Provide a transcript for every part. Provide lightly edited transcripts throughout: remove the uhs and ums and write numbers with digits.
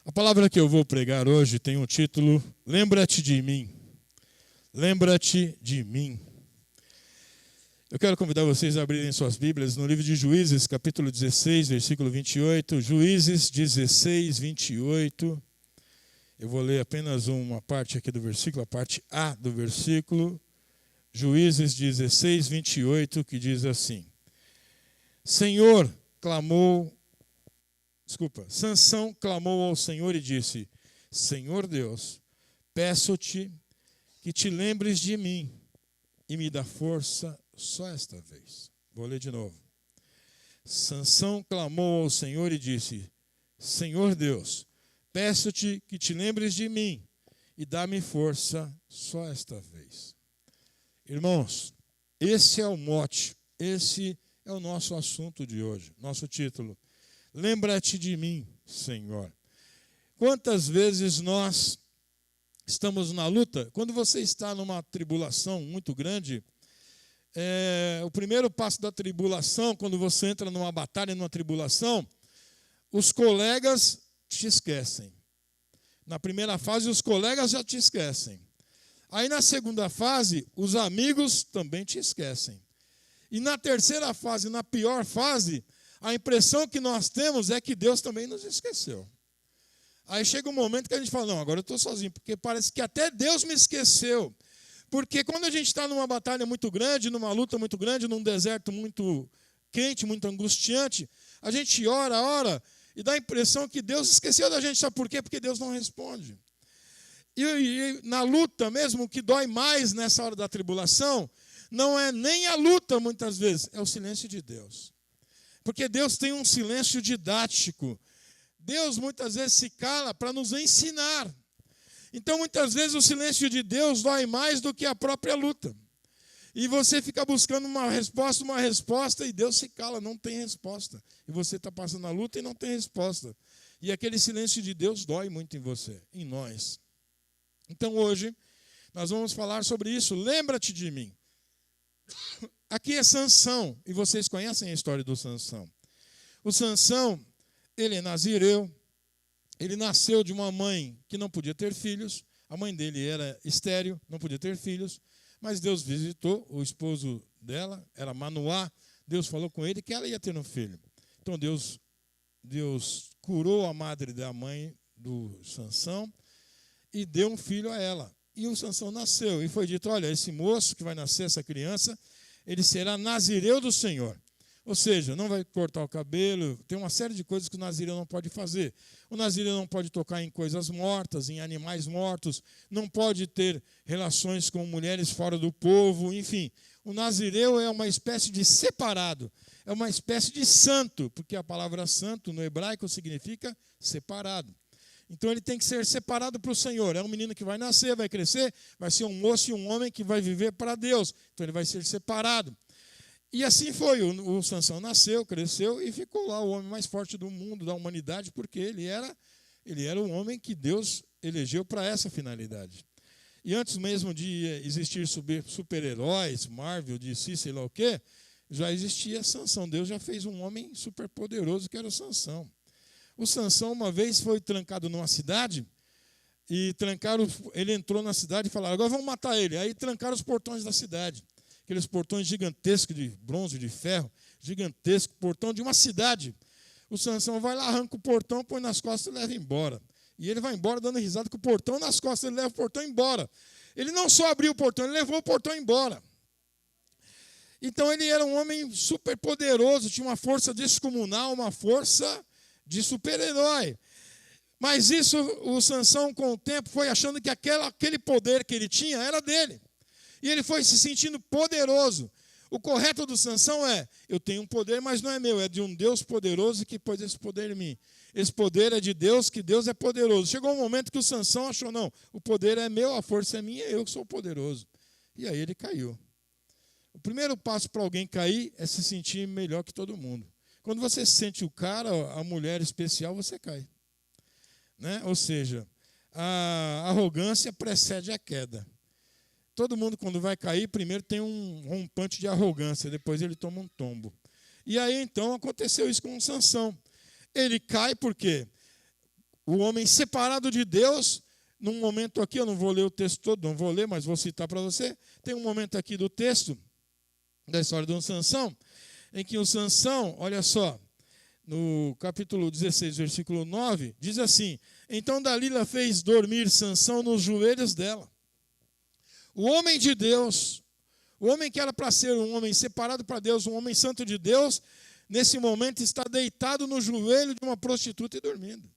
A palavra que eu vou pregar hoje tem um título: Lembra-te de mim. Lembra-te de mim. Eu quero convidar vocês a abrirem suas Bíblias no livro de Juízes, capítulo 16, versículo 28. Juízes 16, 28. Eu vou ler apenas uma parte aqui do versículo, a parte A do versículo. Juízes 16, 28, que diz assim: Sansão clamou ao Senhor e disse: Senhor Deus, peço-te que te lembres de mim e me dá força só esta vez. Vou ler de novo. Sansão clamou ao Senhor e disse: Senhor Deus, peço-te que te lembres de mim e dá-me força só esta vez. Irmãos, esse é o mote, esse é o nosso assunto de hoje, nosso título. Lembra-te de mim, Senhor. Quantas vezes nós estamos na luta? Quando você está numa tribulação muito grande, o primeiro passo da tribulação, quando você entra numa batalha, numa tribulação, os colegas te esquecem. Na primeira fase, os colegas já te esquecem. Aí na segunda fase, os amigos também te esquecem. E na terceira fase, na pior fase, a impressão que nós temos é que Deus também nos esqueceu. Aí chega um momento que a gente fala: não, agora eu estou sozinho, porque parece que até Deus me esqueceu. Porque quando a gente está numa batalha muito grande, numa luta muito grande, num deserto muito quente, muito angustiante, a gente ora, e dá a impressão que Deus esqueceu da gente. Sabe por quê? Porque Deus não responde. E na luta mesmo, o que dói mais nessa hora da tribulação, não é nem a luta muitas vezes, é o silêncio de Deus. Porque Deus tem um silêncio didático. Deus muitas vezes se cala para nos ensinar. Então muitas vezes o silêncio de Deus dói mais do que a própria luta. E você fica buscando uma resposta, e Deus se cala, não tem resposta. E você está passando a luta e não tem resposta. E aquele silêncio de Deus dói muito em você, em nós. Então hoje nós vamos falar sobre isso. Lembra-te de mim. Aqui é Sansão, e vocês conhecem a história do Sansão. O Sansão, ele é nazireu, ele nasceu de uma mãe que não podia ter filhos, a mãe dele era estéril, não podia ter filhos, mas Deus visitou o esposo dela, era Manoá, Deus falou com ele que ela ia ter um filho. Então Deus curou a madre da mãe do Sansão e deu um filho a ela. E o Sansão nasceu, e foi dito: olha, esse moço que vai nascer, essa criança, ele será nazireu do Senhor. Ou seja, não vai cortar o cabelo, tem uma série de coisas que o nazireu não pode fazer. O nazireu não pode tocar em coisas mortas, em animais mortos, não pode ter relações com mulheres fora do povo, enfim. O nazireu é uma espécie de separado, é uma espécie de santo, porque a palavra santo no hebraico significa separado. Então ele tem que ser separado para o Senhor. É um menino que vai nascer, vai crescer, vai ser um moço e um homem que vai viver para Deus. Então ele vai ser separado. E assim foi. O Sansão nasceu, cresceu e ficou lá o homem mais forte do mundo, da humanidade, porque ele era um homem que Deus elegeu para essa finalidade. E antes mesmo de existir super-heróis, Marvel, DC, sei lá o quê, já existia Sansão. Deus já fez um homem super poderoso que era o Sansão. O Sansão uma vez foi trancado numa cidade e ele entrou na cidade e falaram: agora vamos matar ele. Aí trancaram os portões da cidade, aqueles portões gigantescos de bronze, de ferro, gigantesco, portão de uma cidade. O Sansão vai lá, arranca o portão, põe nas costas e leva embora. E ele vai embora dando risada com o portão nas costas, ele leva o portão embora. Ele não só abriu o portão, ele levou o portão embora. Então ele era um homem super poderoso, tinha uma força descomunal, uma força de super-herói. Mas isso, o Sansão, com o tempo, foi achando que aquele poder que ele tinha era dele. E ele foi se sentindo poderoso. O correto do Sansão é: eu tenho um poder, mas não é meu, é de um Deus poderoso que pôs esse poder em mim. Esse poder é de Deus, que Deus é poderoso. Chegou um momento que o Sansão achou: não, o poder é meu, a força é minha, eu que sou poderoso. E aí ele caiu. O primeiro passo para alguém cair é se sentir melhor que todo mundo. Quando você se sente o cara, a mulher especial, você cai. Né? Ou seja, a arrogância precede a queda. Todo mundo, quando vai cair, primeiro tem um rompante de arrogância, depois ele toma um tombo. E aí, então, aconteceu isso com o Sansão. Ele cai por quê? o homem separado de Deus, num momento aqui, eu não vou ler o texto todo, não vou ler, mas vou citar para você. Tem um momento aqui do texto, da história de um Sansão, em que o Sansão, olha só, no capítulo 16, versículo 9, diz assim: então Dalila fez dormir Sansão nos joelhos dela. O homem de Deus, o homem que era para ser um homem separado para Deus, um homem santo de Deus, nesse momento está deitado no joelho de uma prostituta e dormindo.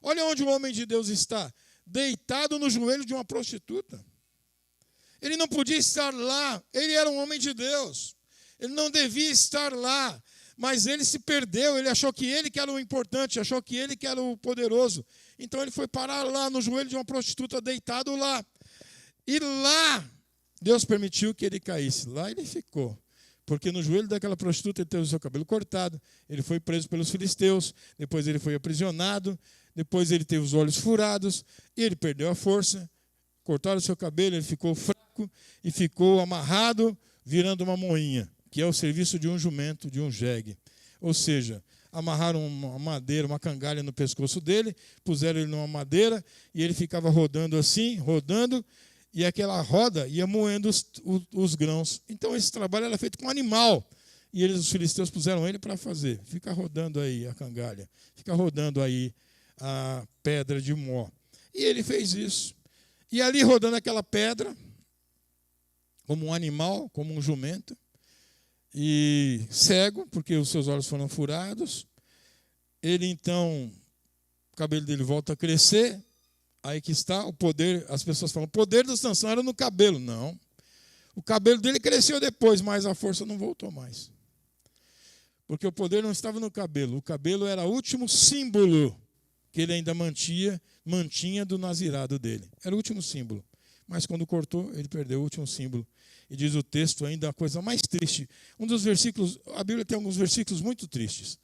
Olha onde o homem de Deus está, deitado no joelho de uma prostituta. Ele não podia estar lá, ele era um homem de Deus, ele não devia estar lá, mas ele se perdeu, ele achou que ele que era o importante, achou que ele que era o poderoso. Então ele foi parar lá no joelho de uma prostituta, deitado lá. E lá, Deus permitiu que ele caísse. Lá ele ficou. Porque no joelho daquela prostituta ele teve o seu cabelo cortado, ele foi preso pelos filisteus, depois ele foi aprisionado, depois ele teve os olhos furados, e ele perdeu a força, cortaram o seu cabelo, ele ficou fraco e ficou amarrado, virando uma moinha, que é o serviço de um jumento, de um jegue. Ou seja, amarraram uma madeira, uma cangalha no pescoço dele, puseram ele numa madeira, e ele ficava rodando assim, rodando, e aquela roda ia moendo os grãos. Então esse trabalho era feito com animal. E os filisteus puseram ele para fazer. Fica rodando aí a cangalha, fica rodando aí a pedra de mó. E ele fez isso. E ali rodando aquela pedra, como um animal, como um jumento, e cego, porque os seus olhos foram furados, ele então, o cabelo dele volta a crescer. Aí que está o poder, as pessoas falam, o poder do Sansão era no cabelo. Não. O cabelo dele cresceu depois, mas a força não voltou mais. Porque o poder não estava no cabelo. O cabelo era o último símbolo que ele ainda mantinha do nazirado dele. Era o último símbolo. Mas quando cortou, ele perdeu o último símbolo. E diz o texto ainda a coisa mais triste. Um dos versículos, a Bíblia tem alguns versículos muito tristes.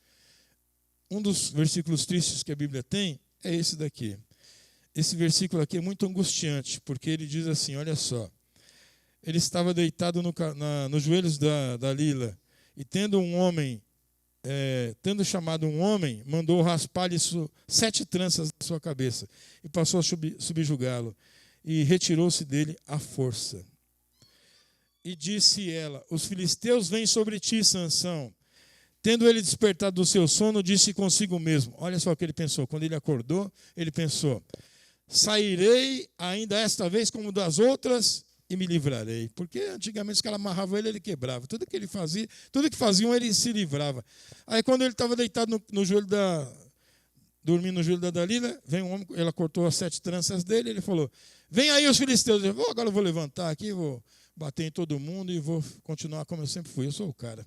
Um dos versículos tristes que a Bíblia tem é esse daqui. Esse versículo aqui é muito angustiante, porque ele diz assim, olha só, ele estava deitado nos joelhos da Dalila, e tendo chamado um homem, mandou raspar-lhe 7 tranças da sua cabeça, e passou a subjugá-lo, e retirou-se dele à força. E disse ela, os filisteus vêm sobre ti, Sansão. Tendo ele despertado do seu sono, disse consigo mesmo, olha só o que ele pensou, quando ele acordou, ele pensou, sairei ainda esta vez como das outras e me livrarei. Porque antigamente os caras amarravam ele quebrava. Tudo que ele fazia, tudo que faziam, ele se livrava. Aí quando ele estava deitado no joelho dormindo no joelho da Dalila, vem um homem, ela cortou as 7 tranças dele, ele falou, vem aí os filisteus. Ele falou, agora eu vou levantar aqui, vou bater em todo mundo e vou continuar como eu sempre fui. Eu sou o cara.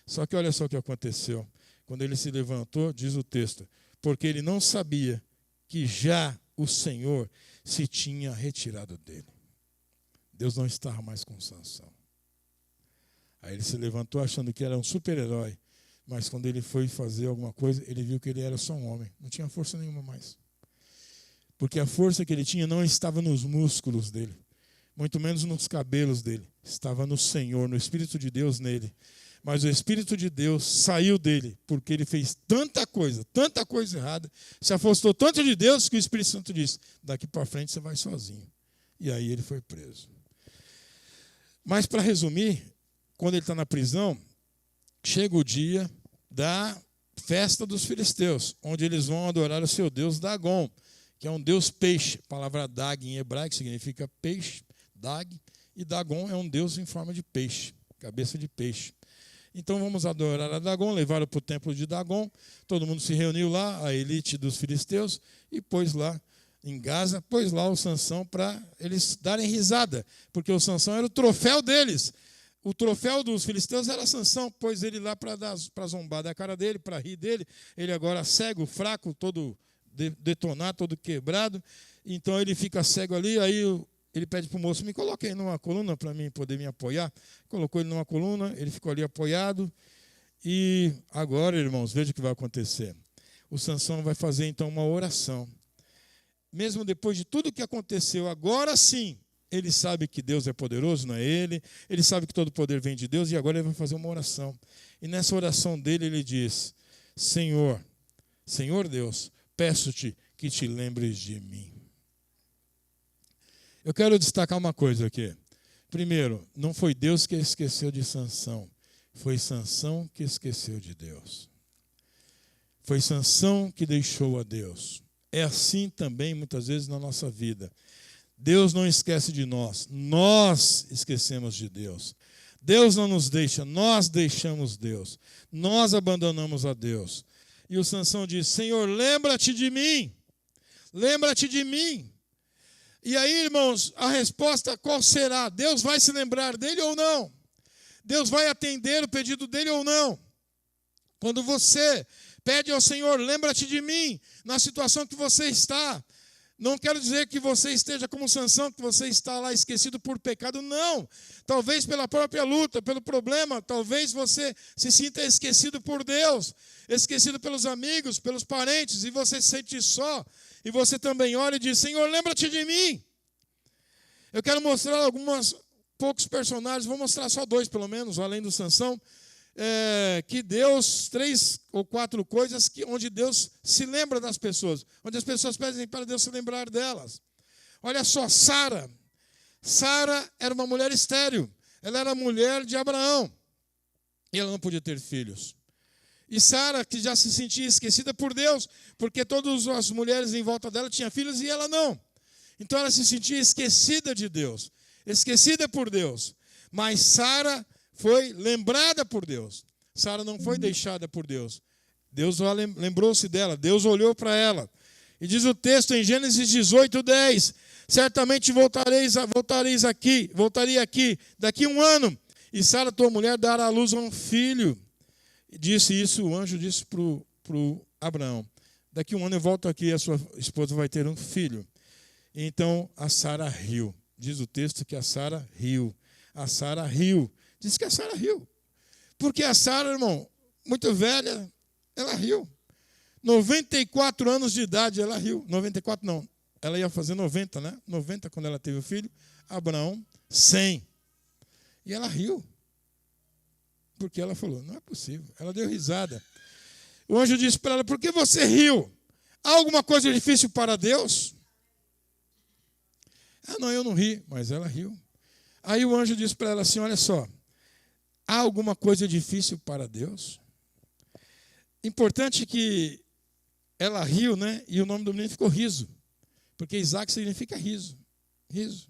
Só que olha só o que aconteceu. Quando ele se levantou, diz o texto, porque ele não sabia que já o Senhor se tinha retirado dele. Deus não estava mais com Sansão. Aí ele se levantou achando que era um super-herói, mas quando ele foi fazer alguma coisa, ele viu que ele era só um homem, não tinha força nenhuma mais. Porque a força que ele tinha não estava nos músculos dele, muito menos nos cabelos dele, estava no Senhor, no Espírito de Deus nele. Mas o Espírito de Deus saiu dele, porque ele fez tanta coisa errada, se afastou tanto de Deus, que o Espírito Santo disse, daqui para frente você vai sozinho. E aí ele foi preso. Mas para resumir, quando ele está na prisão, chega o dia da festa dos filisteus, onde eles vão adorar o seu deus Dagon, que é um deus peixe. A palavra Dag em hebraico significa peixe, Dag, e Dagon é um deus em forma de peixe, cabeça de peixe. Então vamos adorar a Dagon, levaram para o templo de Dagon, todo mundo se reuniu lá, a elite dos filisteus, e pôs lá em Gaza, pôs lá o Sansão para eles darem risada, porque o Sansão era o troféu deles. O troféu dos filisteus era Sansão, pôs ele lá para zombar da cara dele, para rir dele, ele agora cego, fraco, todo detonado, todo quebrado, então ele fica cego ali, aí ele pede para o moço, me coloque aí numa coluna para mim poder me apoiar. Colocou ele numa coluna, ele ficou ali apoiado. E agora, irmãos, veja o que vai acontecer. O Sansão vai fazer então uma oração. Mesmo depois de tudo que aconteceu, agora sim, ele sabe que Deus é poderoso, não é ele. Ele sabe que todo poder vem de Deus e agora ele vai fazer uma oração. E nessa oração dele ele diz, Senhor Deus, peço-te que te lembres de mim. Eu quero destacar uma coisa aqui. Primeiro, não foi Deus que esqueceu de Sansão. Foi Sansão que esqueceu de Deus. Foi Sansão que deixou a Deus. É assim também, muitas vezes, na nossa vida. Deus não esquece de nós. Nós esquecemos de Deus. Deus não nos deixa, nós deixamos Deus. Nós abandonamos a Deus. E o Sansão diz, Senhor, lembra-te de mim. Lembra-te de mim. E aí, irmãos, a resposta qual será? Deus vai se lembrar dele ou não? Deus vai atender o pedido dele ou não? Quando você pede ao Senhor, lembra-te de mim, na situação que você está. Não quero dizer que você esteja como Sansão, que você está lá esquecido por pecado, não. Talvez pela própria luta, pelo problema, talvez você se sinta esquecido por Deus, esquecido pelos amigos, pelos parentes, e você se sente só. E você também ora e diz, Senhor, lembra-te de mim. Eu quero mostrar poucos personagens, vou mostrar só 2 pelo menos, além do Sansão, que Deus, 3 ou 4 coisas onde Deus se lembra das pessoas, onde as pessoas pedem para Deus se lembrar delas. Olha só, Sara. Sara era uma mulher estéril, ela era mulher de Abraão, e ela não podia ter filhos. E Sara, que já se sentia esquecida por Deus, porque todas as mulheres em volta dela tinham filhos e ela não. Então ela se sentia esquecida de Deus, esquecida por Deus. Mas Sara foi lembrada por Deus. Sara não foi deixada por Deus. Deus lembrou-se dela, Deus olhou para ela. E diz o texto em Gênesis 18:10, certamente voltarei aqui daqui 1 ano, e Sara, tua mulher, dará à luz a um filho. Disse isso, o anjo disse para o Abraão, daqui 1 ano eu volto aqui e a sua esposa vai ter um filho. Então a Sara riu. Diz o texto que a Sara riu. A Sara riu. Diz que a Sara riu. Porque a Sara, irmão, muito velha, ela riu. 94 anos de idade, ela riu. 94 não, ela ia fazer 90, né? 90 quando ela teve o filho. Abraão, 100. E ela riu. Porque ela falou, não é possível. Ela deu risada. O anjo disse para ela, por que você riu? Há alguma coisa difícil para Deus? Ah, não, eu não ri, mas ela riu. Aí o anjo disse para ela assim, olha só, há alguma coisa difícil para Deus? Importante que ela riu, né? E o nome do menino ficou Riso, porque Isaac significa riso. Riso.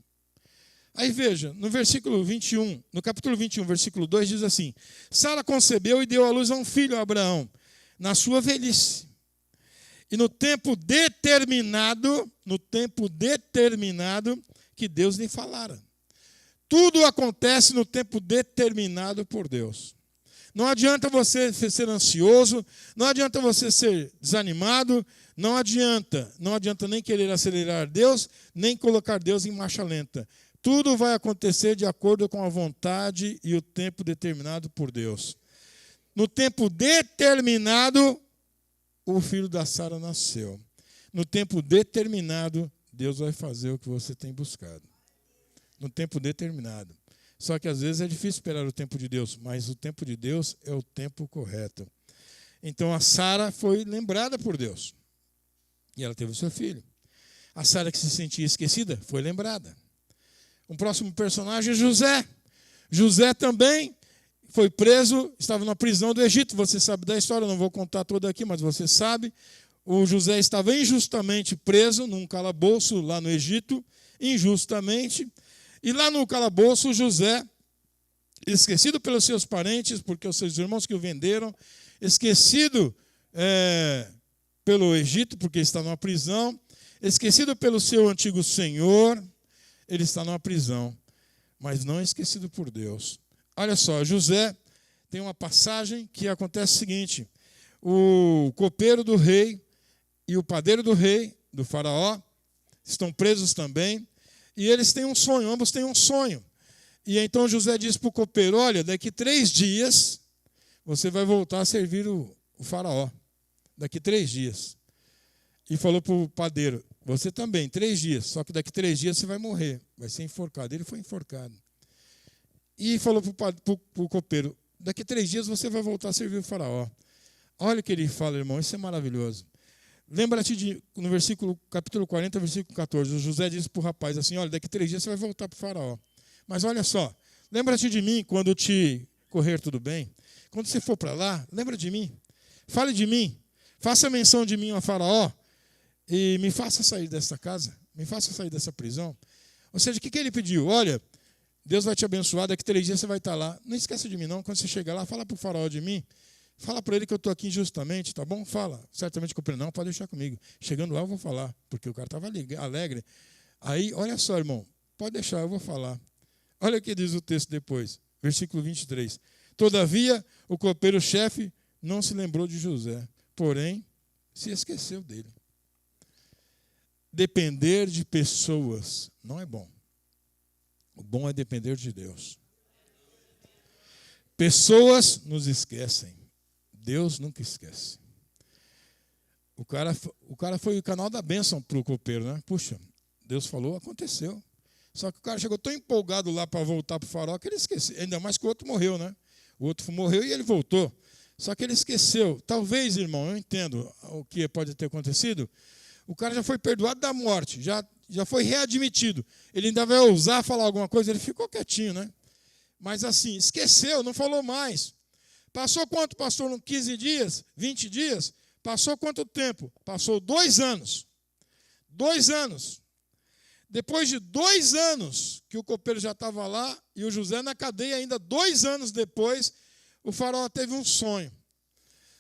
Aí veja, no versículo 21, no capítulo 21, versículo 2, diz assim, Sara concebeu e deu à luz a um filho, a Abraão, na sua velhice. E no tempo determinado que Deus lhe falara. Tudo acontece no tempo determinado por Deus. Não adianta você ser ansioso, não adianta você ser desanimado, não adianta nem querer acelerar Deus, nem colocar Deus em marcha lenta. Tudo vai acontecer de acordo com a vontade e o tempo determinado por Deus. No tempo determinado, o filho da Sara nasceu. No tempo determinado, Deus vai fazer o que você tem buscado. No tempo determinado. Só que às vezes é difícil esperar o tempo de Deus, mas o tempo de Deus é o tempo correto. Então a Sara foi lembrada por Deus. E ela teve o seu filho. A Sara que se sentia esquecida foi lembrada. Um próximo personagem é José. José também foi preso, estava na prisão do Egito. Você sabe da história, não vou contar toda aqui, mas você sabe. O José estava injustamente preso num calabouço lá no Egito, injustamente. E lá no calabouço, José, esquecido pelos seus parentes, porque os seus irmãos que o venderam, esquecido pelo Egito, porque está numa prisão, esquecido pelo seu antigo senhor, ele está numa prisão, mas não esquecido por Deus. Olha só, José tem uma passagem que acontece o seguinte, o copeiro do rei e o padeiro do rei, do faraó, estão presos também, e eles têm um sonho, ambos têm um sonho. E então José diz para o copeiro, olha, daqui 3 dias você vai voltar a servir o faraó. Daqui 3 dias. E falou para o padeiro, você também, 3 dias, só que daqui 3 dias você vai morrer, vai ser enforcado. Ele foi enforcado. E falou para o copeiro, daqui 3 dias você vai voltar a servir o faraó. Olha o que ele fala, irmão, isso é maravilhoso. Lembra-te no capítulo 40, versículo 14, o José disse para o rapaz assim, olha, daqui 3 dias você vai voltar para o faraó. Mas olha só, lembra-te de mim quando te correr tudo bem. Quando você for para lá, lembra de mim. Fale de mim. Faça menção de mim ao faraó e me faça sair dessa casa. Me faça sair dessa prisão. Ou seja, o que ele pediu? Olha, Deus vai te abençoar, daqui 3 dias você vai estar lá. Não esqueça de mim não, quando você chegar lá, fala para o faraó de mim. Fala para ele que eu estou aqui injustamente, tá bom? Fala. Certamente que eu não, pode deixar comigo. Chegando lá eu vou falar, porque o cara estava alegre. Aí, olha só, irmão, pode deixar, eu vou falar. Olha o que diz o texto depois, versículo 23. Todavia, o copeiro-chefe não se lembrou de José, porém, se esqueceu dele. Depender de pessoas não é bom. O bom é depender de Deus. Pessoas nos esquecem. Deus nunca esquece. O cara foi o canal da bênção para o copeiro, né? Puxa, Deus falou, aconteceu. Só que o cara chegou tão empolgado lá para voltar para o faraó que ele esqueceu. Ainda mais que o outro morreu, né? O outro morreu e ele voltou. Só que ele esqueceu. Talvez, irmão, eu entendo o que pode ter acontecido. O cara já foi perdoado da morte, já foi readmitido. Ele ainda vai ousar falar alguma coisa, ele ficou quietinho, né? Mas assim, esqueceu, não falou mais. Passou quanto, pastor? 15 dias? 20 dias? Passou quanto tempo? Passou 2 anos. 2 anos. Depois de 2 anos que o copeiro já estava lá e o José na cadeia, ainda 2 anos depois, o faraó teve um sonho.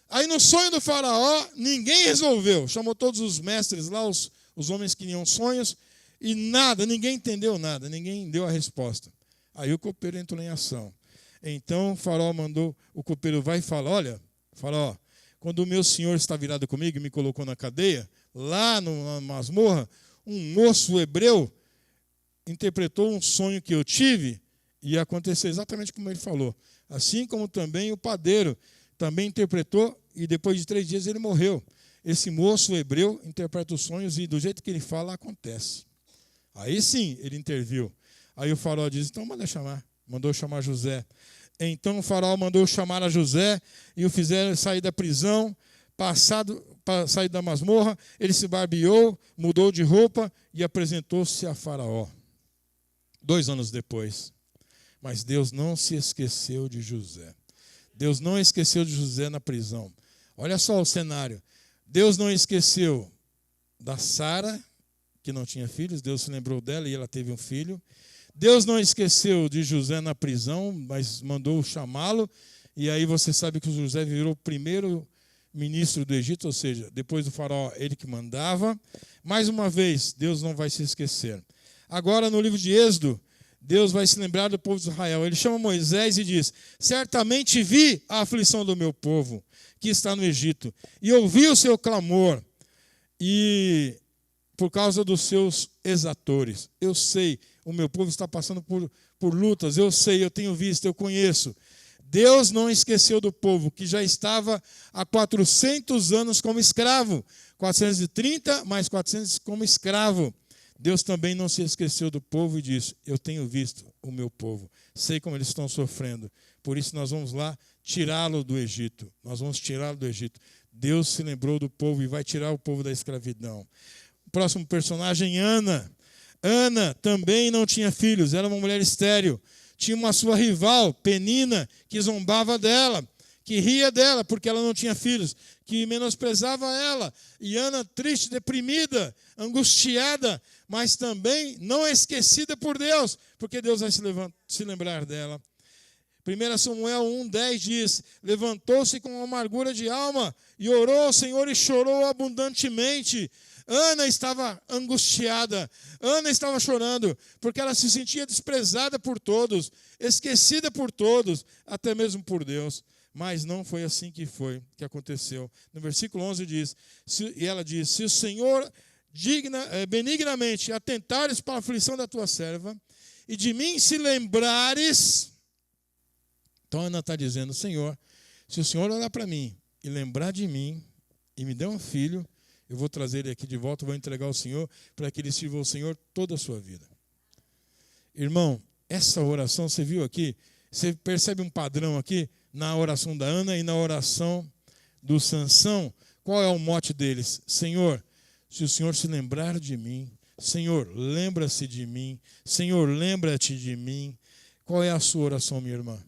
Aí no sonho do faraó, ninguém resolveu. Chamou todos os mestres lá, os homens que tinham sonhos, e nada, ninguém entendeu nada, ninguém deu a resposta. Aí o copeiro entrou em ação. Então o faraó mandou, o copeiro vai e fala, olha, faraó, quando o meu senhor está virado comigo e me colocou na cadeia, lá na masmorra, um moço hebreu interpretou um sonho que eu tive e aconteceu exatamente como ele falou. Assim como também o padeiro também interpretou e depois de 3 dias ele morreu. Esse moço hebreu interpreta os sonhos e do jeito que ele fala, acontece. Aí sim, ele interviu. Aí o faraó diz, então manda chamar. Mandou chamar José. Então o faraó mandou chamar a José e o fizeram sair da prisão, sair da masmorra. Ele se barbeou, mudou de roupa e apresentou-se a faraó. 2 anos depois. Mas Deus não se esqueceu de José. Deus não esqueceu de José na prisão. Olha só o cenário. Deus não esqueceu da Sara, que não tinha filhos. Deus se lembrou dela e ela teve um filho. Deus não esqueceu de José na prisão, mas mandou chamá-lo. E aí você sabe que o José virou o primeiro ministro do Egito, ou seja, depois do faraó, ele que mandava. Mais uma vez, Deus não vai se esquecer. Agora, no livro de Êxodo, Deus vai se lembrar do povo de Israel. Ele chama Moisés e diz, certamente vi a aflição do meu povo, que está no Egito, e ouvi o seu clamor, e por causa dos seus exatores. Eu sei, o meu povo está passando por lutas, eu sei, eu tenho visto, eu conheço. Deus não esqueceu do povo, que já estava há 400 anos como escravo. 430 mais 400 como escravo. Deus também não se esqueceu do povo e disse, eu tenho visto o meu povo, sei como eles estão sofrendo, por isso nós vamos lá tirá-lo do Egito. Nós vamos tirá-lo do Egito. Deus se lembrou do povo e vai tirar o povo da escravidão. O próximo personagem, Ana. Ana também não tinha filhos, era uma mulher estéril. Tinha uma sua rival, Penina, que zombava dela, que ria dela porque ela não tinha filhos, que menosprezava ela. E Ana, triste, deprimida, angustiada, mas também não esquecida por Deus, porque Deus vai se lembrar dela. 1 Samuel 1,10 diz, levantou-se com amargura de alma e orou ao Senhor e chorou abundantemente. Ana estava angustiada, Ana estava chorando, porque ela se sentia desprezada por todos, esquecida por todos, até mesmo por Deus. Mas não foi assim que aconteceu. No versículo 11 diz, e ela diz, se o Senhor benignamente atentares para a aflição da tua serva, e de mim se lembrares. Então Ana está dizendo, Senhor, se o Senhor olhar para mim e lembrar de mim, e me der um filho, eu vou trazer ele aqui de volta, vou entregar ao Senhor, para que ele sirva ao Senhor toda a sua vida. Irmão, essa oração, você viu aqui? Você percebe um padrão aqui na oração da Ana e na oração do Sansão? Qual é o mote deles? Senhor, se o Senhor se lembrar de mim, Senhor, lembra-se de mim, Senhor, lembra-te de mim. Qual é a sua oração, minha irmã?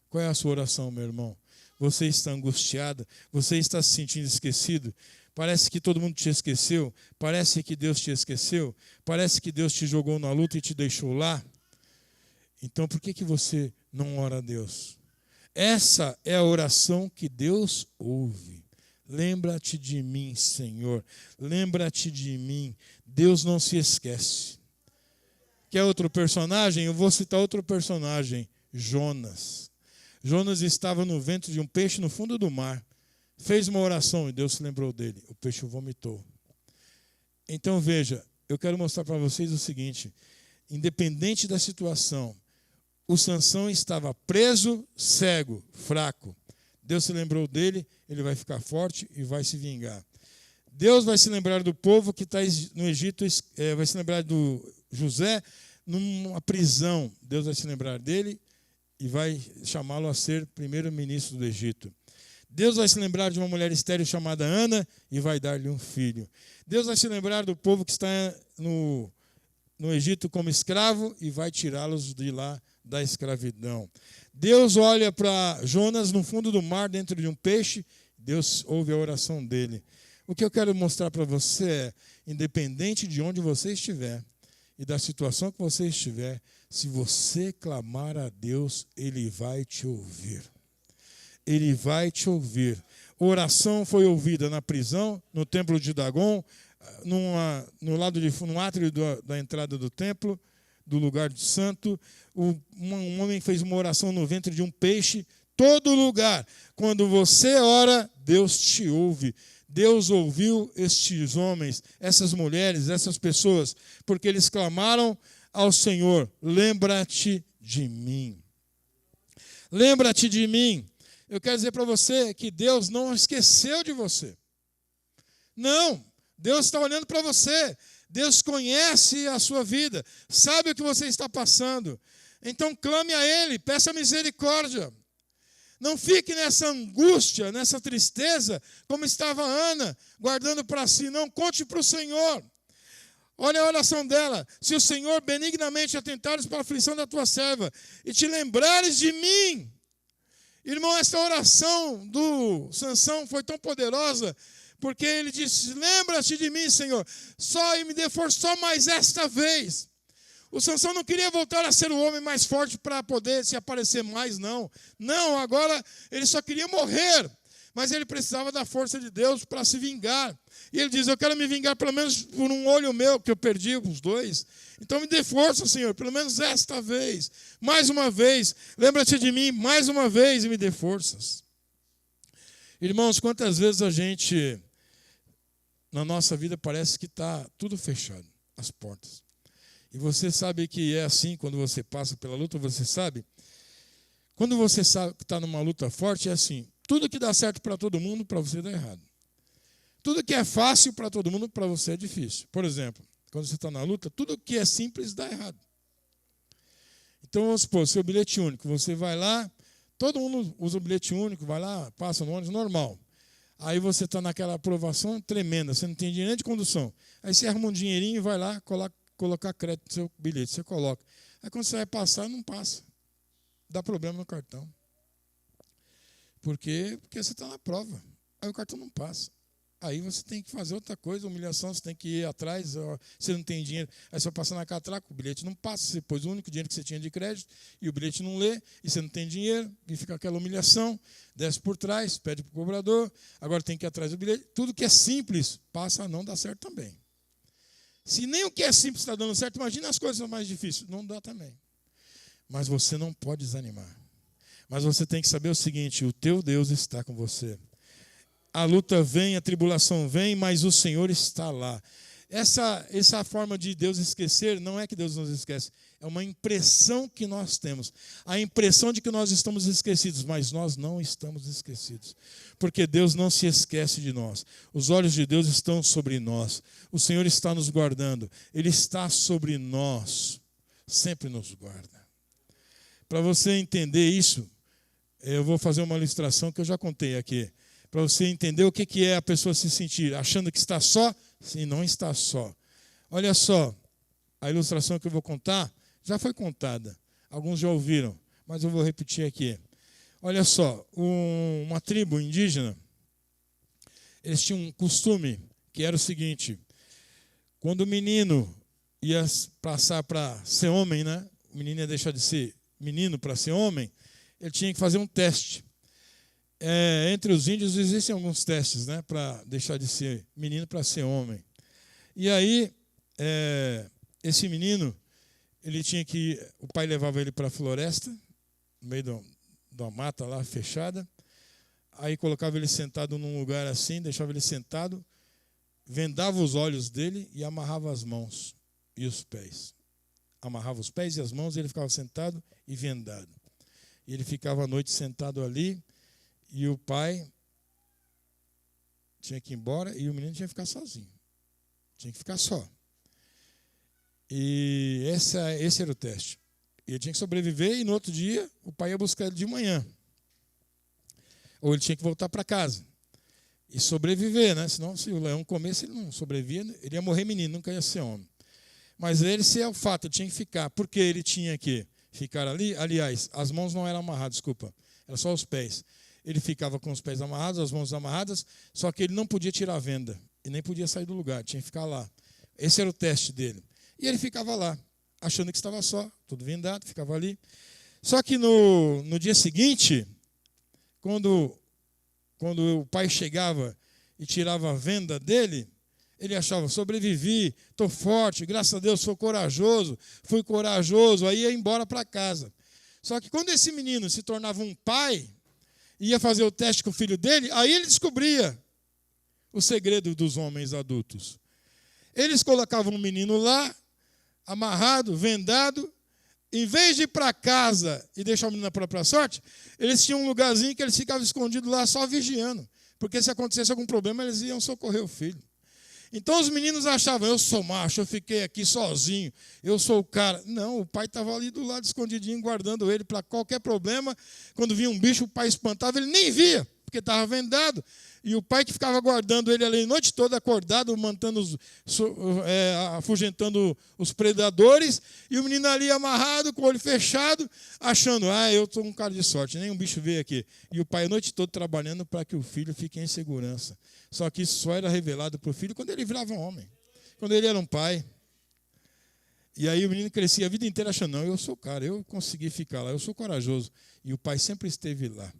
Qual é a sua oração, meu irmão? Você está angustiada? Você está se sentindo esquecido? Parece que todo mundo te esqueceu? Parece que Deus te esqueceu? Parece que Deus te jogou na luta e te deixou lá? Então, por que você não ora a Deus? Essa é a oração que Deus ouve. Lembra-te de mim, Senhor. Lembra-te de mim. Deus não se esquece. Quer outro personagem? Eu vou citar outro personagem. Jonas. Jonas estava no ventre de um peixe no fundo do mar. Fez uma oração e Deus se lembrou dele. O peixe o vomitou. Então veja, eu quero mostrar para vocês o seguinte. Independente da situação, o Sansão estava preso, cego, fraco. Deus se lembrou dele, ele vai ficar forte e vai se vingar. Deus vai se lembrar do povo que está no Egito, vai se lembrar do José numa prisão. Deus vai se lembrar dele e vai chamá-lo a ser primeiro-ministro do Egito. Deus vai se lembrar de uma mulher estéril chamada Ana e vai dar-lhe um filho. Deus vai se lembrar do povo que está no Egito como escravo e vai tirá-los de lá da escravidão. Deus olha para Jonas no fundo do mar, dentro de um peixe. Deus ouve a oração dele. O que eu quero mostrar para você é, independente de onde você estiver e da situação que você estiver, se você clamar a Deus, Ele vai te ouvir. Ele vai te ouvir. A oração foi ouvida na prisão, no templo de Dagon, no átrio da entrada do templo, do lugar santo. Um homem fez uma oração no ventre de um peixe. Todo lugar. Quando você ora, Deus te ouve. Deus ouviu estes homens, essas mulheres, essas pessoas, porque eles clamaram ao Senhor: lembra-te de mim. Lembra-te de mim. Eu quero dizer para você que Deus não esqueceu de você. Não, Deus está olhando para você. Deus conhece a sua vida, sabe o que você está passando. Então clame a Ele, peça misericórdia. Não fique nessa angústia, nessa tristeza, como estava Ana, guardando para si. Não, conte para o Senhor. Olha a oração dela. Se o Senhor benignamente atentares para a aflição da tua serva e te lembrares de mim. Irmão, essa oração do Sansão foi tão poderosa, porque ele disse: lembra-te de mim, Senhor, só e me dê força só mais esta vez. O Sansão não queria voltar a ser o homem mais forte para poder se aparecer mais, não. Não, agora ele só queria morrer, mas ele precisava da força de Deus para se vingar. E ele diz: eu quero me vingar pelo menos por um olho meu, que eu perdi os dois. Então me dê força, Senhor, pelo menos esta vez. Mais uma vez, lembra-te de mim mais uma vez e me dê forças. Irmãos, quantas vezes a gente, na nossa vida, parece que está tudo fechado, as portas. E você sabe que é assim quando você passa pela luta, você sabe? Quando você sabe que está numa luta forte, é assim: tudo que dá certo para todo mundo, para você dá errado. Tudo que é fácil para todo mundo, para você é difícil. Por exemplo, quando você está na luta, tudo que é simples dá errado. Então, vamos supor, seu bilhete único, você vai lá, todo mundo usa o bilhete único, vai lá, passa no ônibus normal. Aí você está naquela aprovação tremenda, você não tem dinheiro nem de condução. Aí você arruma um dinheirinho e vai lá, colocar crédito no seu bilhete, você coloca. Aí quando você vai passar, não passa. Dá problema no cartão. Por quê? Porque você está na prova. Aí o cartão não passa. Aí você tem que fazer outra coisa, humilhação, você tem que ir atrás, você não tem dinheiro. Aí você vai passar na catraca, o bilhete não passa, você pôs o único dinheiro que você tinha de crédito, e o bilhete não lê, e você não tem dinheiro, e fica aquela humilhação, desce por trás, pede para o cobrador, agora tem que ir atrás do bilhete. Tudo que é simples, passa a não dar certo também. Se nem o que é simples está dando certo, imagina as coisas mais difíceis. Não dá também. Mas você não pode desanimar. Mas você tem que saber o seguinte: o teu Deus está com você. A luta vem, a tribulação vem, mas o Senhor está lá. Essa forma de Deus esquecer, não é que Deus nos esquece, é uma impressão que nós temos. A impressão de que nós estamos esquecidos, mas nós não estamos esquecidos. Porque Deus não se esquece de nós. Os olhos de Deus estão sobre nós. O Senhor está nos guardando. Ele está sobre nós. Sempre nos guarda. Para você entender isso, eu vou fazer uma ilustração que eu já contei aqui. para você entender o que é a pessoa se sentir achando que está só, e não está só. Olha só, a ilustração que eu vou contar já foi contada. Alguns já ouviram, mas eu vou repetir aqui. Olha só, uma tribo indígena, eles tinham um costume que era o seguinte: quando o menino ia passar para ser homem, né? O menino ia deixar de ser menino para ser homem, ele tinha que fazer um teste. Entre os índios existem alguns testes, né, para deixar de ser menino para ser homem. E aí, esse menino, ele tinha que... O pai levava ele para a floresta, no meio de uma mata lá fechada, aí colocava ele sentado num lugar assim, deixava ele sentado, vendava os olhos dele e amarrava as mãos e os pés. Amarrava os pés e as mãos e ele ficava sentado e vendado. E ele ficava à noite sentado ali e o pai tinha que ir embora e o menino tinha que ficar sozinho. Tinha que ficar só. E esse era o teste. Ele tinha que sobreviver e no outro dia o pai ia buscar ele de manhã. Ou ele tinha que voltar para casa e sobreviver, né? Senão, se o leão comesse, ele não sobrevivia, ele ia morrer menino, nunca ia ser homem. Mas esse é o fato, ele tinha que ficar. Porque ele tinha que ficar ali? Aliás, as mãos não eram amarradas, desculpa, eram só os pés. Ele ficava com os pés amarrados, as mãos amarradas, só que ele não podia tirar a venda e nem podia sair do lugar, tinha que ficar lá. Esse era o teste dele. E ele ficava lá, achando que estava só, tudo vendado, ficava ali. Só que no dia seguinte, quando o pai chegava e tirava a venda dele, ele achava: sobrevivi, estou forte, graças a Deus sou corajoso, fui corajoso, aí ia embora para casa. Só que quando esse menino se tornava um pai, ia fazer o teste com o filho dele, aí ele descobria o segredo dos homens adultos. Eles colocavam um menino lá, amarrado, vendado, em vez de ir para casa e deixar o menino na própria sorte, eles tinham um lugarzinho que eles ficavam escondidos lá só vigiando, porque se acontecesse algum problema, eles iam socorrer o filho. Então os meninos achavam: eu sou macho, eu fiquei aqui sozinho, eu sou o cara. Não, o pai estava ali do lado escondidinho, guardando ele para qualquer problema. Quando vinha um bicho, o pai espantava, ele nem via, porque estava vendado. E o pai que ficava guardando ele ali a noite toda, acordado, afugentando os predadores, e o menino ali amarrado, com o olho fechado, achando: eu sou um cara de sorte, nem um bicho veio aqui. E o pai a noite toda trabalhando para que o filho fique em segurança. Só que isso só era revelado para o filho quando ele virava um homem, quando ele era um pai. E aí o menino crescia a vida inteira achando: não, eu sou o cara, eu consegui ficar lá, eu sou corajoso. E o pai sempre esteve lá.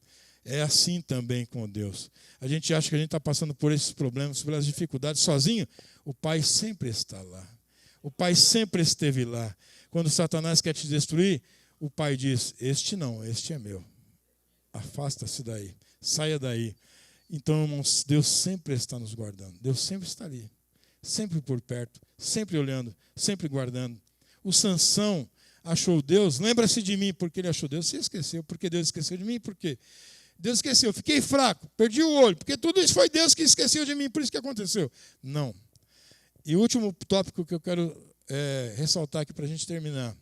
É assim também com Deus. A gente acha que a gente está passando por esses problemas, pelas dificuldades sozinho. O Pai sempre está lá. O Pai sempre esteve lá. Quando Satanás quer te destruir, o Pai diz: este não, este é meu. Afasta-se daí, saia daí. Então, irmãos, Deus sempre está nos guardando. Deus sempre está ali, sempre por perto, sempre olhando, sempre guardando. O Sansão achou Deus, lembra-se de mim, porque ele achou Deus, se esqueceu. Porque Deus esqueceu de mim, por quê? Deus esqueceu, fiquei fraco, perdi o olho, porque tudo isso foi Deus que esqueceu de mim, por isso que aconteceu. Não. E o último tópico que eu quero ressaltar aqui para a gente terminar.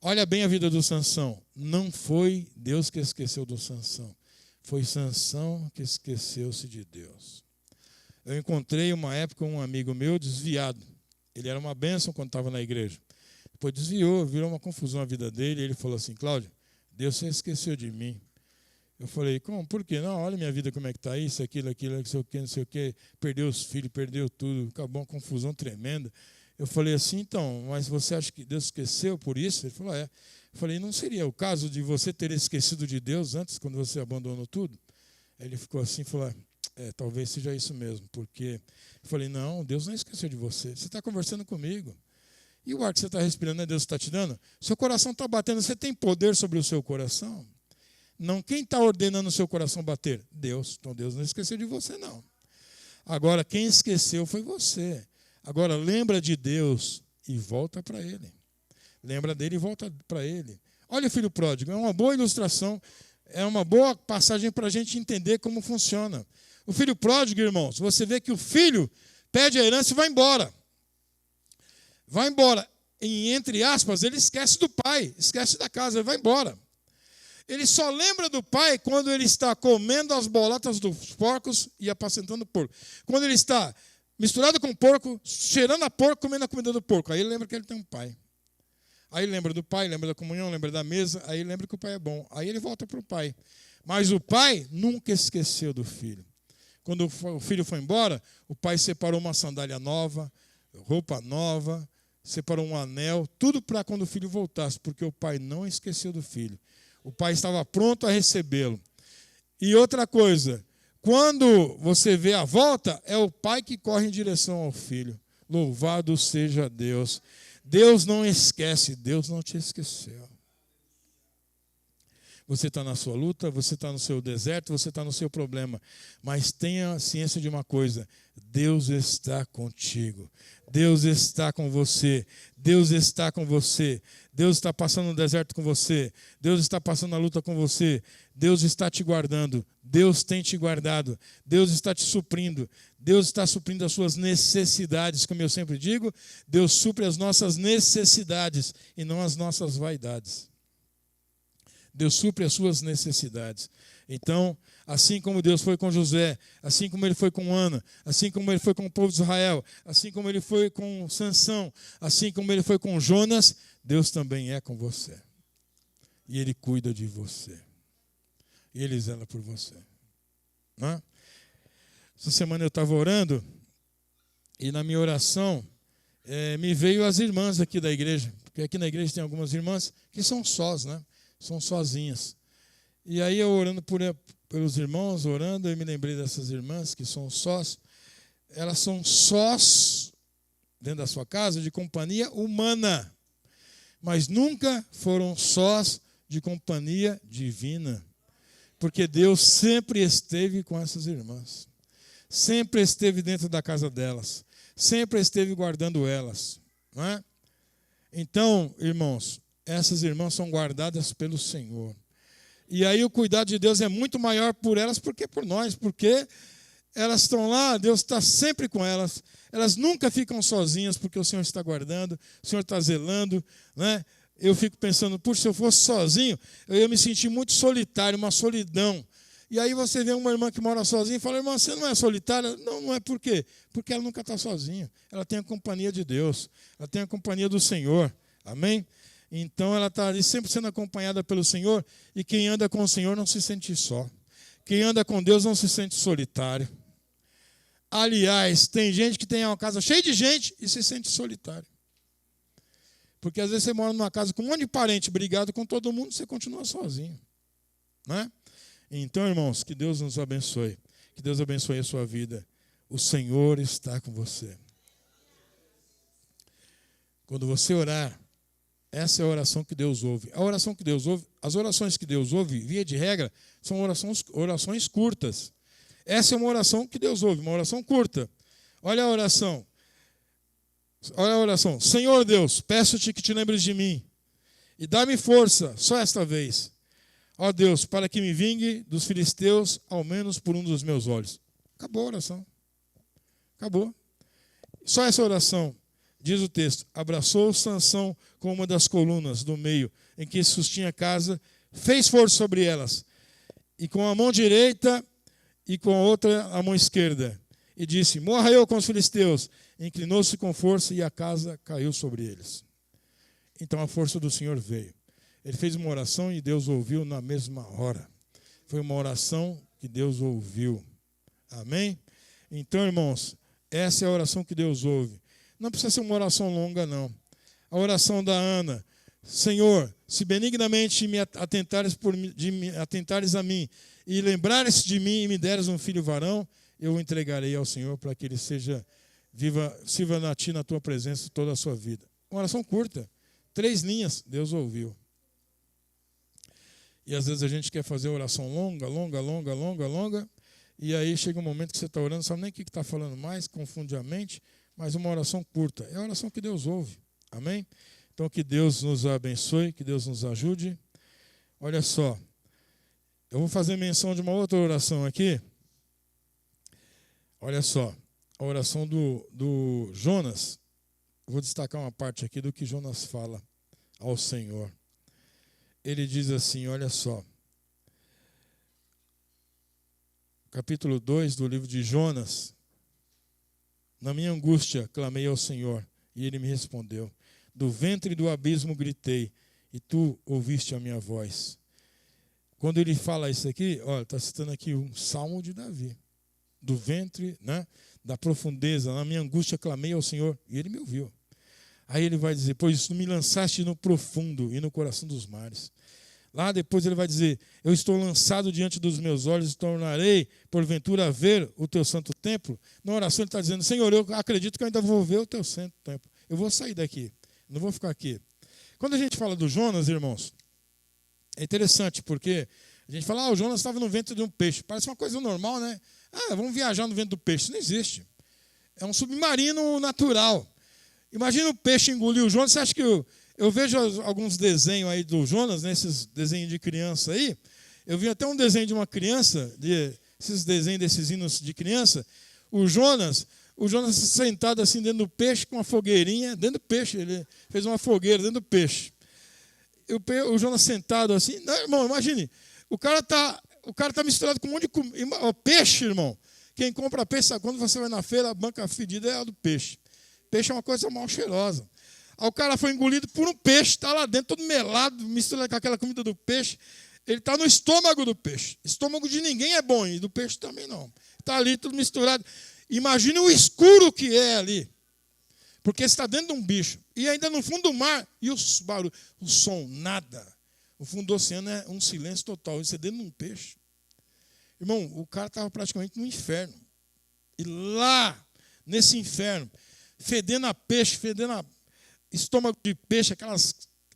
Olha bem a vida do Sansão. Não foi Deus que esqueceu do Sansão, foi Sansão que esqueceu-se de Deus. Eu encontrei uma época um amigo meu desviado. Ele era uma bênção quando estava na igreja. Depois desviou, virou uma confusão a vida dele, e ele falou assim: Cláudio, Deus se esqueceu de mim. Eu falei: como? Por quê? Não, olha minha vida como é que está, isso, aquilo, não sei o quê, perdeu os filhos, perdeu tudo, acabou uma confusão tremenda. Eu falei assim: então, mas você acha que Deus esqueceu por isso? Ele falou: é. Eu falei: não seria o caso de você ter esquecido de Deus antes, quando você abandonou tudo? Ele ficou assim e falou: talvez seja isso mesmo, porque... Eu falei: não, Deus não esqueceu de você, você está conversando comigo. E o ar que você está respirando, não é Deus que está te dando? Seu coração está batendo, você tem poder sobre o seu coração? Não, quem está ordenando o seu coração bater? Deus. Então Deus não esqueceu de você, não. Agora, quem esqueceu foi você. Agora, lembra de Deus e volta para Ele. Lembra dele e volta para Ele. Olha o filho pródigo, é uma boa ilustração, é uma boa passagem para a gente entender como funciona. O filho pródigo, irmãos, você vê que o filho pede a herança e vai embora. Vai embora. E, entre aspas, ele esquece do pai, esquece da casa, ele vai embora. Ele só lembra do pai quando ele está comendo as bolotas dos porcos e apacentando o porco. Quando ele está misturado com o porco, cheirando a porco, comendo a comida do porco. Aí ele lembra que ele tem um pai. Aí ele lembra do pai, lembra da comunhão, lembra da mesa. Aí ele lembra que o pai é bom. Aí ele volta para o pai. Mas o pai nunca esqueceu do filho. Quando o filho foi embora, o pai separou uma sandália nova, roupa nova, separou um anel, tudo para quando o filho voltasse, porque o pai não esqueceu do filho. O pai estava pronto a recebê-lo. E outra coisa, quando você vê a volta, é o pai que corre em direção ao filho. Louvado seja Deus. Deus não esquece, Deus não te esqueceu. Você está na sua luta, você está no seu deserto, você está no seu problema. Mas tenha ciência de uma coisa: Deus está contigo. Deus está com você. Deus está com você. Deus está passando no deserto com você. Deus está passando a luta com você. Deus está te guardando. Deus tem te guardado. Deus está te suprindo. Deus está suprindo as suas necessidades. Como eu sempre digo, Deus supre as nossas necessidades e não as nossas vaidades. Deus supre as suas necessidades. Então, assim como Deus foi com José, assim como ele foi com Ana, assim como ele foi com o povo de Israel, assim como ele foi com Sansão, assim como ele foi com Jonas, Deus também é com você. E ele cuida de você. E ele zela por você. Não é? Essa semana eu estava orando e na minha oração me veio as irmãs aqui da igreja, porque aqui na igreja tem algumas irmãs que são sós, né? São sozinhas. E aí eu orando pelos irmãos, orando, eu me lembrei dessas irmãs que são sós. Elas são sós dentro da sua casa de companhia humana, mas nunca foram sós de companhia divina, porque Deus sempre esteve com essas irmãs, sempre esteve dentro da casa delas, sempre esteve guardando elas, não é? Então, irmãos, essas irmãs são guardadas pelo Senhor. E aí o cuidado de Deus é muito maior por elas do que por nós, porque elas estão lá, Deus está sempre com elas. Elas nunca ficam sozinhas, porque o Senhor está guardando, o Senhor está zelando, né? Eu fico pensando, puxa, se eu fosse sozinho, eu ia me sentir muito solitário, uma solidão. E aí você vê uma irmã que mora sozinha e fala: irmã, você não é solitária? Não, não é. Por quê? Porque ela nunca está sozinha. Ela tem a companhia de Deus, ela tem a companhia do Senhor. Amém? Então ela está ali sempre sendo acompanhada pelo Senhor, e quem anda com o Senhor não se sente só. Quem anda com Deus não se sente solitário. Aliás, tem gente que tem uma casa cheia de gente e se sente solitário. Porque às vezes você mora numa casa com um monte de parente brigado com todo mundo, você continua sozinho. Não é? Então, irmãos, que Deus nos abençoe. Que Deus abençoe a sua vida. O Senhor está com você. Quando você orar, essa é a oração que Deus ouve. A oração que Deus ouve, as orações que Deus ouve, via de regra, são orações curtas. Essa é uma oração que Deus ouve, uma oração curta. Olha a oração. Olha a oração. Senhor Deus, peço-te que te lembres de mim e dá-me força, só esta vez. Ó Deus, para que me vingue dos filisteus, ao menos por um dos meus olhos. Acabou a oração. Acabou. Só essa oração. Diz o texto: abraçou Sansão com uma das colunas do meio, em que sustinha a casa, fez força sobre elas, e com a mão direita e com a outra a mão esquerda, e disse: morra eu com os filisteus. Inclinou-se com força e a casa caiu sobre eles. Então a força do Senhor veio. Ele fez uma oração e Deus ouviu na mesma hora. Foi uma oração que Deus ouviu. Amém? Então, irmãos, essa é a oração que Deus ouve. Não precisa ser uma oração longa, não. A oração da Ana: Senhor, se benignamente me atentares a mim e lembrares de mim e me deres um filho varão, eu o entregarei ao Senhor para que ele sirva a ti na tua presença toda a sua vida. Uma oração curta, 3 linhas, Deus ouviu. E às vezes a gente quer fazer oração longa, e aí chega um momento que você está orando, não sabe nem o que está falando mais, confunde a mente, mas uma oração curta. É a oração que Deus ouve. Amém? Então que Deus nos abençoe, que Deus nos ajude. Olha só, eu vou fazer menção de uma outra oração aqui. Olha só, a oração do Jonas. Eu vou destacar uma parte aqui do que Jonas fala ao Senhor. Ele diz assim, olha só: capítulo 2 do livro de Jonas. Na minha angústia, clamei ao Senhor, e Ele me respondeu. Do ventre do abismo gritei, e tu ouviste a minha voz. Quando ele fala isso aqui, olha, está citando aqui um salmo de Davi. Do ventre, né, da profundeza, na minha angústia clamei ao Senhor, e Ele me ouviu. Aí ele vai dizer, pois tu me lançaste no profundo e no coração dos mares. Lá depois ele vai dizer, eu estou lançado diante dos meus olhos e tornarei, porventura, a ver o teu santo templo. Na oração ele está dizendo, Senhor, eu acredito que eu ainda vou ver o teu santo templo. Eu vou sair daqui, não vou ficar aqui. Quando a gente fala do Jonas, irmãos, é interessante, porque a gente fala, o Jonas estava no ventre de um peixe. Parece uma coisa normal, né? Vamos viajar no ventre do peixe. Isso não existe. É um submarino natural. Imagina o peixe engolir o Jonas. Você acha que eu vejo alguns desenhos aí do Jonas, né, esses desenhos de criança aí. Eu vi até um desenho de uma criança, esses desenhos desses hinos de criança. O Jonas sentado assim dentro do peixe com uma fogueirinha, dentro do peixe. Ele fez uma fogueira dentro do peixe. O Jonas sentado assim. Não, irmão, imagine. O cara tá misturado com um monte de comida. Peixe, irmão. Quem compra peixe, sabe, quando você vai na feira, a banca fedida é a do peixe. Peixe é uma coisa mal cheirosa. Aí o cara foi engolido por um peixe, está lá dentro, todo melado, misturado com aquela comida do peixe. Ele está no estômago do peixe. Estômago de ninguém é bom, e do peixe também não. Está ali tudo misturado. Imagine o escuro que é ali. Porque está dentro de um bicho. E ainda no fundo do mar, e os barulhos, o som, nada. O fundo do oceano é um silêncio total. Isso é dentro de um peixe. Irmão, o cara estava praticamente no inferno. E lá, nesse inferno, fedendo a peixe, fedendo a estômago de peixe,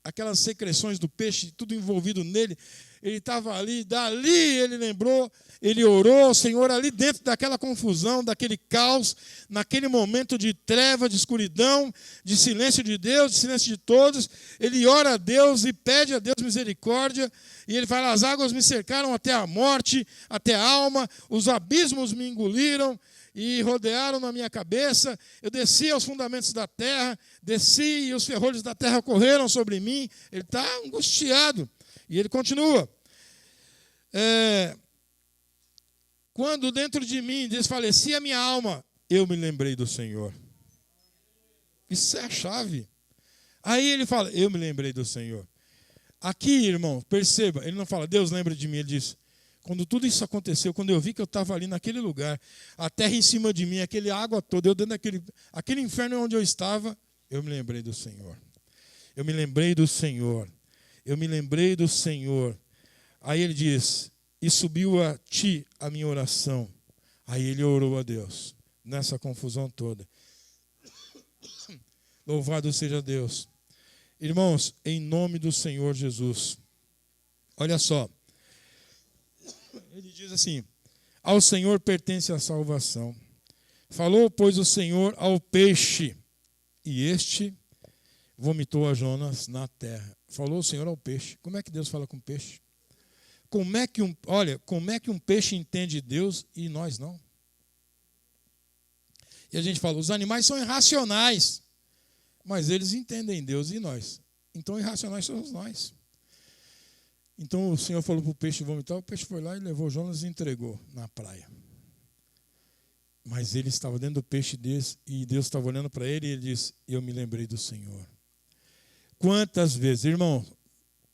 aquelas secreções do peixe, tudo envolvido nele. Ele estava ali, dali ele lembrou, ele orou ao Senhor ali dentro daquela confusão, daquele caos, naquele momento de treva, de escuridão, de silêncio de Deus, de silêncio de todos. Ele ora a Deus e pede a Deus misericórdia. E ele fala, as águas me cercaram até a morte, até a alma, os abismos me engoliram e rodearam na minha cabeça. Eu desci aos fundamentos da terra, desci e os ferrolhos da terra correram sobre mim. Ele está angustiado. E ele continua. Quando dentro de mim desfalecia a minha alma, eu me lembrei do Senhor. Isso é a chave. Aí ele fala, eu me lembrei do Senhor. Aqui, irmão, perceba, ele não fala, Deus lembra de mim, ele diz, quando tudo isso aconteceu, quando eu vi que eu estava ali naquele lugar, a terra em cima de mim, aquele água toda, eu dentro aquele inferno onde eu estava, eu me lembrei do Senhor. Eu me lembrei do Senhor. Eu me lembrei do Senhor. Aí ele diz, e subiu a ti a minha oração. Aí ele orou a Deus, nessa confusão toda. Louvado seja Deus. Irmãos, em nome do Senhor Jesus. Olha só. Ele diz assim, ao Senhor pertence a salvação. Falou, pois, o Senhor ao peixe, e este vomitou a Jonas na terra. Falou o Senhor ao peixe. Como é que Deus fala com o peixe? Como é que um peixe entende Deus e nós não? E a gente fala, os animais são irracionais, mas eles entendem Deus e nós. Então, irracionais somos nós. Então, o Senhor falou para o peixe vomitar, o peixe foi lá e levou Jonas e entregou na praia. Mas ele estava dentro do peixe desse, e Deus estava olhando para ele e ele disse, eu me lembrei do Senhor. Quantas vezes, irmão,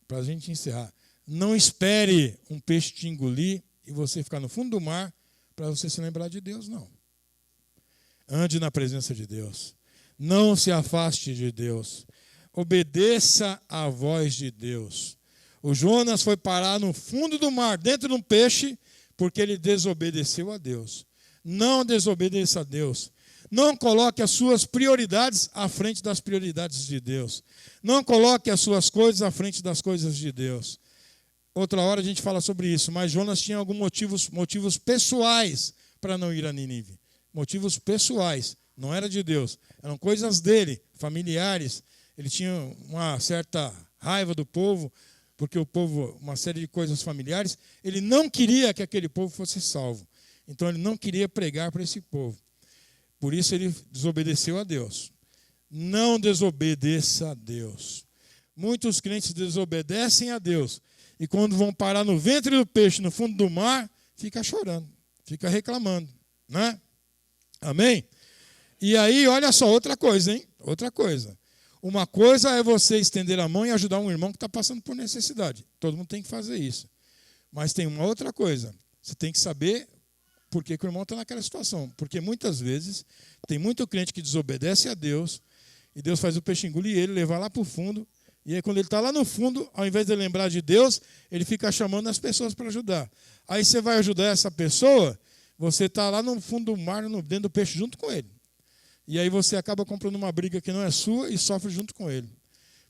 para a gente encerrar, não espere um peixe te engolir e você ficar no fundo do mar para você se lembrar de Deus, não. Ande na presença de Deus. Não se afaste de Deus. Obedeça à voz de Deus. O Jonas foi parar no fundo do mar, dentro de um peixe, porque ele desobedeceu a Deus. Não desobedeça a Deus. Não coloque as suas prioridades à frente das prioridades de Deus. Não coloque as suas coisas à frente das coisas de Deus. Outra hora a gente fala sobre isso, mas Jonas tinha alguns motivos pessoais para não ir a Nínive. Motivos pessoais, não era de Deus. Eram coisas dele, familiares. Ele tinha uma certa raiva do povo, porque o povo, uma série de coisas familiares, ele não queria que aquele povo fosse salvo. Então ele não queria pregar para esse povo. Por isso ele desobedeceu a Deus. Não desobedeça a Deus. Muitos crentes desobedecem a Deus. E quando vão parar no ventre do peixe, no fundo do mar, fica chorando. Fica reclamando, né? Amém? E aí, olha só, outra coisa, hein? Outra coisa. Uma coisa é você estender a mão e ajudar um irmão que está passando por necessidade. Todo mundo tem que fazer isso. Mas tem uma outra coisa. Você tem que saber por que o irmão está naquela situação. Porque muitas vezes tem muito crente que desobedece a Deus e Deus faz o peixe engolir ele, levar lá para o fundo. E aí, quando ele está lá no fundo, ao invés de lembrar de Deus, ele fica chamando as pessoas para ajudar. Aí você vai ajudar essa pessoa, você está lá no fundo do mar, dentro do peixe, junto com ele. E aí você acaba comprando uma briga que não é sua e sofre junto com ele.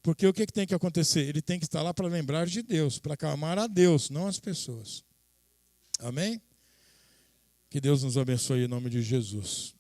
Porque o que tem que acontecer? Ele tem que estar lá para lembrar de Deus, para clamar a Deus, não as pessoas. Amém? Que Deus nos abençoe em nome de Jesus.